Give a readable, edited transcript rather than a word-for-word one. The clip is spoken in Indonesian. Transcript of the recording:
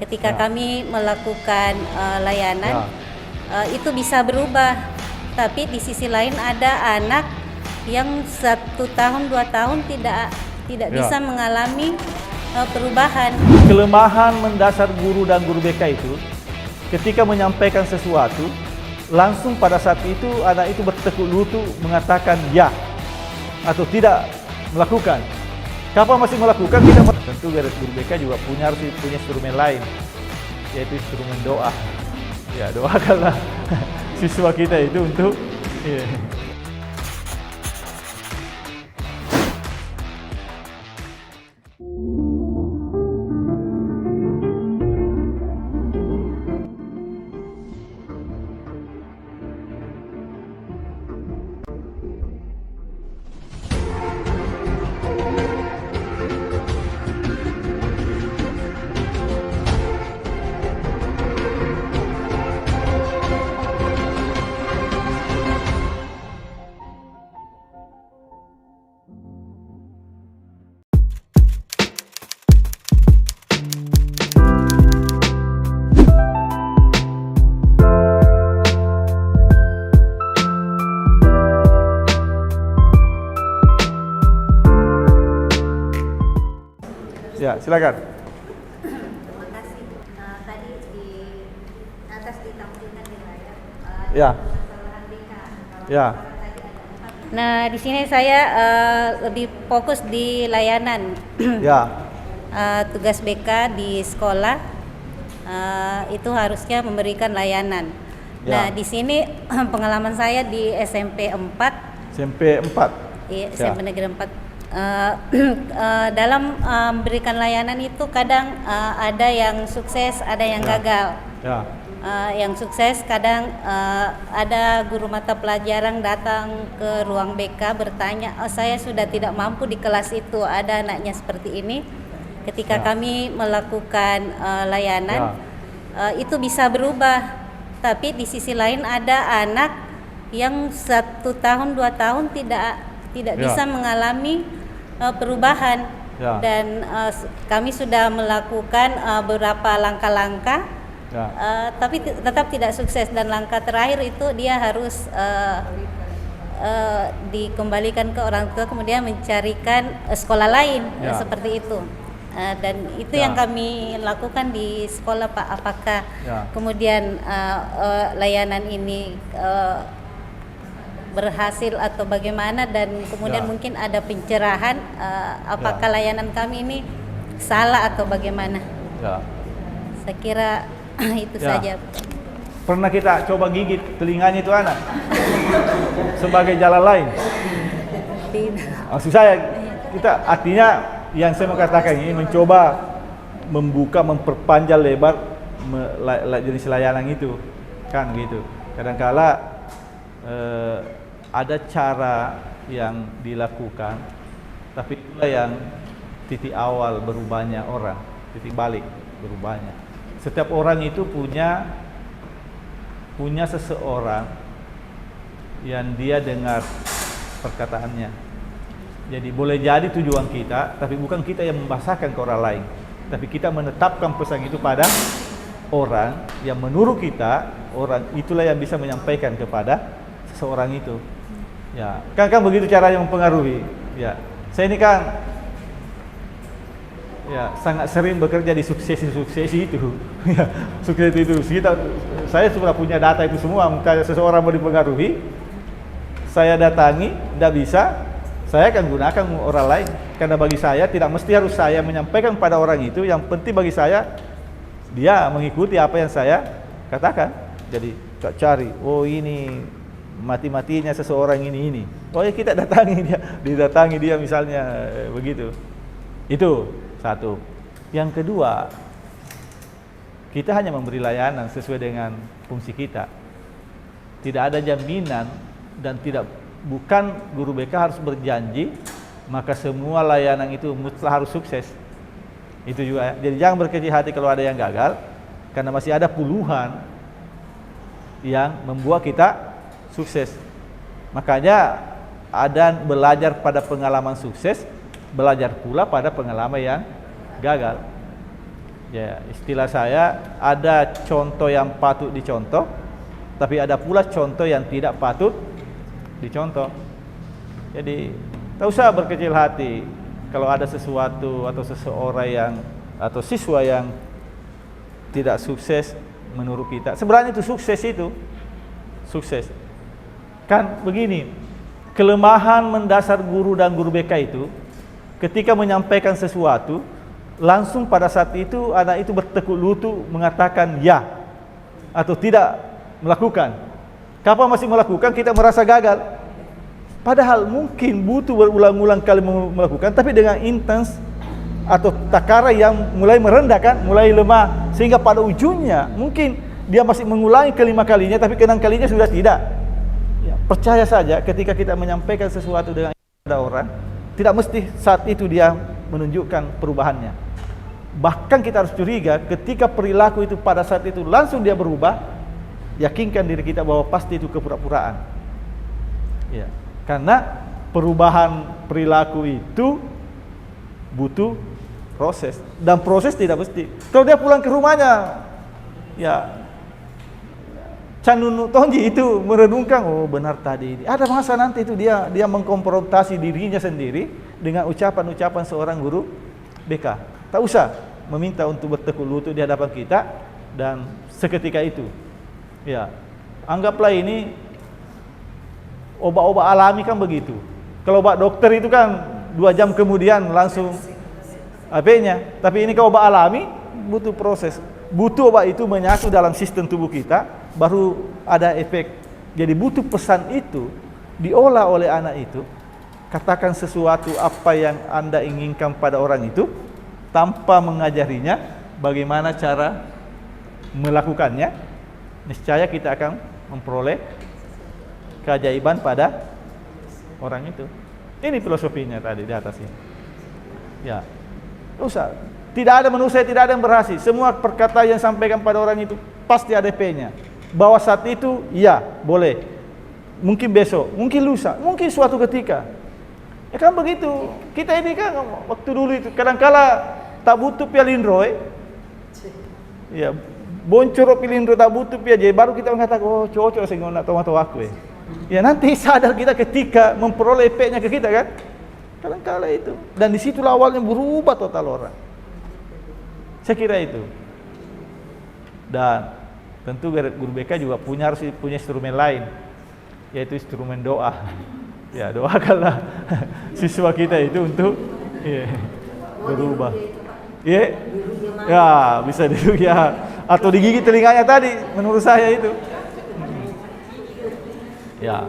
ketika Ya. kami melakukan layanan, itu bisa berubah. Tapi di sisi lain ada anak yang 1 tahun 2 tahun tidak bisa mengalami perubahan. Kelemahan mendasar guru dan guru BK itu, ketika menyampaikan sesuatu, langsung pada saat itu anak itu bertekuk lutut mengatakan ya atau tidak melakukan. Kapan masih melakukan, tidak. Tentu guru BK juga harus punya instrumen lain, yaitu instrumen doa. Ya, doakanlah siswa kita itu untuk ya, silakan. Terima kasih. Tadi di atas ditampilkan di layar Ya. kesalahan BK. Ya. Nah, di sini saya lebih fokus di layanan. Ya. Tugas BK di sekolah itu harusnya memberikan layanan. Ya. Nah, di sini pengalaman saya di SMP 4. SMP 4. Iya, SMP Negeri 4. Dalam memberikan layanan itu kadang ada yang sukses, ada yang gagal. Ya. Yang sukses kadang ada guru mata pelajaran datang ke ruang BK bertanya, oh, saya sudah tidak mampu di kelas itu, ada anaknya seperti ini. Ketika kami melakukan layanan, itu bisa berubah. Tapi di sisi lain ada anak yang 1 tahun 2 tahun tidak bisa mengalami perubahan. Dan kami sudah melakukan beberapa langkah-langkah, tapi tetap tidak sukses. Dan langkah terakhir itu dia harus dikembalikan ke orang tua, kemudian mencarikan sekolah lain, seperti itu. Dan itu yang kami lakukan di sekolah, Pak. Apakah kemudian layanan ini berhasil atau bagaimana, dan kemudian mungkin ada pencerahan apakah layanan kami ini salah atau bagaimana. Saya kira itu saja. Pernah kita coba gigit telinganya itu anak sebagai jalan lain? Tidak. Maksud saya, kita artinya yang saya mau katakan ini mencoba membuka, memperpanjang lebar jenis layanan itu, kan gitu. Kadangkala ada cara yang dilakukan, tapi itulah yang titik awal berubahnya orang, titik balik berubahnya. Setiap orang itu punya seseorang yang dia dengar perkataannya. Jadi boleh jadi tujuan kita, tapi bukan kita yang membahasakan ke orang lain, tapi kita menetapkan pesan itu pada orang yang menurut kita, orang itulah yang bisa menyampaikan kepada seseorang itu. Ya, kan begitu caranya mempengaruhi. Ya, saya ini kan sangat sering bekerja di suksesi itu. Ya, sukses itu. Saya sudah punya data itu semua. Kalau seseorang mau dipengaruhi, saya datangi, tidak bisa, saya akan gunakan orang lain. Karena bagi saya tidak mesti harus saya menyampaikan pada orang itu. Yang penting bagi saya dia mengikuti apa yang saya katakan. Jadi cari, oh ini mati-matinya seseorang ini. Oh ya, kita didatangi dia misalnya, begitu. Itu satu. Yang kedua, kita hanya memberi layanan sesuai dengan fungsi kita. Tidak ada jaminan dan bukan guru BK harus berjanji maka semua layanan itu mutlak harus sukses. Itu juga. Jadi jangan berkecil hati kalau ada yang gagal, karena masih ada puluhan yang membuat kita sukses. Makanya ada belajar pada pengalaman sukses, belajar pula pada pengalaman yang gagal. Ya, istilah saya ada contoh yang patut dicontoh, tapi ada pula contoh yang tidak patut dicontoh. Jadi, tak usah berkecil hati kalau ada sesuatu atau seseorang yang atau siswa yang tidak sukses menurut kita. Sebenarnya itu sukses itu. Sukses. Kan begini, kelemahan mendasar guru dan guru BK itu ketika menyampaikan sesuatu, langsung pada saat itu anak itu bertekuk lutut mengatakan ya atau tidak melakukan. Kapan masih melakukan kita merasa gagal. Padahal mungkin butuh berulang-ulang kali melakukan, tapi dengan intens atau takara yang mulai merendah kan, mulai lemah, sehingga pada ujungnya mungkin dia masih mengulangi kelima kalinya, tapi keenam kalinya sudah tidak. Ya, percaya saja ketika kita menyampaikan sesuatu dengan pada orang, tidak mesti saat itu dia menunjukkan perubahannya. Bahkan kita harus curiga ketika perilaku itu pada saat itu langsung dia berubah, yakinkan diri kita bahwa pasti itu kepura-puraan. Ya, karena perubahan perilaku itu butuh proses, dan proses tidak mesti. Kalau dia pulang ke rumahnya, ya Canunu Tonji itu merenungkan, oh benar tadi. Ada masa nanti itu dia mengkonfrontasi dirinya sendiri dengan ucapan-ucapan seorang guru BK. Tak usah meminta untuk bertekuk lutut di hadapan kita dan seketika itu. Ya, anggaplah ini obat-obat alami kan begitu. Kalau obat dokter itu kan 2 jam kemudian langsung apa-nya. Tapi ini kalau obat alami butuh proses. Butuh obat itu menyatu dalam sistem tubuh kita, baru ada efek. Jadi butuh pesan itu diolah oleh anak itu. Katakan sesuatu apa yang Anda inginkan pada orang itu tanpa mengajarinya bagaimana cara melakukannya. Niscaya kita akan memperoleh keajaiban pada orang itu. Ini filosofinya tadi di atas ini. Ya, usah. Tidak ada manusia, tidak ada yang berhasil. Semua perkataan yang sampaikan pada orang itu pasti ada P-nya. Bahwa saat itu, ya, boleh. Mungkin besok, mungkin lusa, mungkin suatu ketika. Ya kan begitu. Kita ini kan waktu dulu itu kadang-kala tak butuh pialindro. Ya, boncor pilindro tak butuh piaje. Baru kita mengatakan, oh cocok sih nak tahu aku. Ya nanti sadar kita ketika memperoleh efeknya ke kita kan. Kadang-kala itu. Dan disitulah awalnya berubah total orang. Saya kira itu. Dan tentu guru BK juga harus punya instrumen lain, yaitu instrumen doa. Ya, doakanlah siswa kita itu untuk berubah. Ya, ya bisa duduk ya, atau digigit telinganya tadi, menurut saya itu. Ya.